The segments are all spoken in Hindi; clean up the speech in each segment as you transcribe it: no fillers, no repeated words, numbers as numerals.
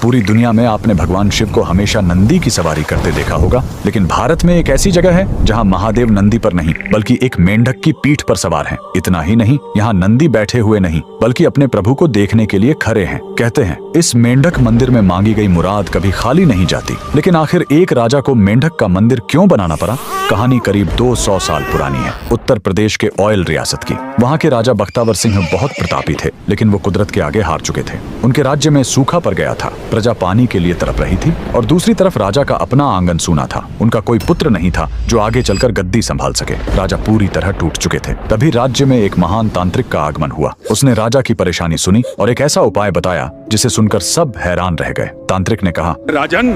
पूरी दुनिया में आपने भगवान शिव को हमेशा नंदी की सवारी करते देखा होगा, लेकिन भारत में एक ऐसी जगह है जहां महादेव नंदी पर नहीं बल्कि एक मेंढक की पीठ पर सवार हैं। इतना ही नहीं, यहाँ नंदी बैठे हुए नहीं बल्कि अपने प्रभु को देखने के लिए खड़े हैं। कहते हैं इस मेंढक मंदिर में मांगी गई मुराद कभी खाली नहीं जाती। लेकिन आखिर एक राजा को मेंढक का मंदिर क्यों बनाना पड़ा? कहानी करीब 200 साल पुरानी है, उत्तर प्रदेश के ऑयल रियासत की। वहाँ के राजा बख्तावर सिंह बहुत प्रतापी थे, लेकिन वो कुदरत के आगे हार चुके थे। उनके राज्य में सूखा पड़ गया था, प्रजा पानी के लिए तड़प रही थी और दूसरी तरफ राजा का अपना आंगन सूना था। उनका कोई पुत्र नहीं था जो आगे चलकर गद्दी संभाल सके। राजा पूरी तरह टूट चुके थे। तभी राज्य में एक महान तांत्रिक का आगमन हुआ। उसने राजा की परेशानी सुनी और एक ऐसा उपाय बताया जिसे सुनकर सब हैरान रह गए। तांत्रिक ने कहा, राजन,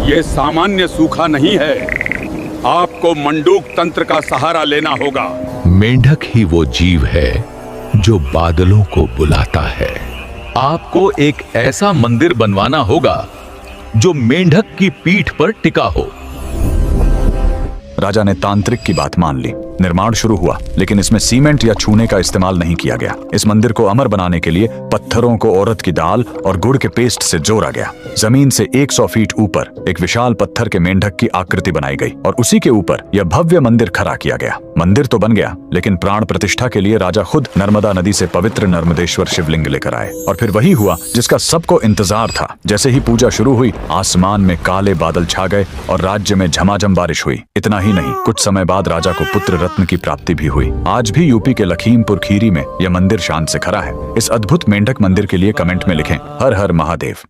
ये सामान्य सूखा नहीं है, आपको मंडूक तंत्र का सहारा लेना होगा। मेंढक ही वो जीव है जो बादलों को बुलाता है। आपको एक ऐसा मंदिर बनवाना होगा जो मेंढक की पीठ पर टिका हो। राजा ने तांत्रिक की बात मान ली। निर्माण शुरू हुआ, लेकिन इसमें सीमेंट या चूने का इस्तेमाल नहीं किया गया। इस मंदिर को अमर बनाने के लिए पत्थरों को औरत की दाल और गुड़ के पेस्ट से जोड़ा गया। जमीन से 100 फीट ऊपर एक विशाल पत्थर के मेंढक की आकृति बनाई गई और उसी के ऊपर यह भव्य मंदिर खड़ा किया गया। मंदिर तो बन गया, लेकिन प्राण प्रतिष्ठा के लिए राजा खुद नर्मदा नदी से पवित्र नर्मदेश्वर शिवलिंग लेकर आए। और फिर वही हुआ जिसका सबको इंतजार था। जैसे ही पूजा शुरू हुई, आसमान में काले बादल छा गए और राज्य में झमाझम बारिश हुई। इतना ही नहीं, कुछ समय बाद राजा को पुत्र रत्न की प्राप्ति भी हुई। आज भी यूपी के लखीमपुर खीरी में यह मंदिर शान से खड़ा है। इस अद्भुत मेंढक मंदिर के लिए कमेंट में लिखें, हर हर महादेव।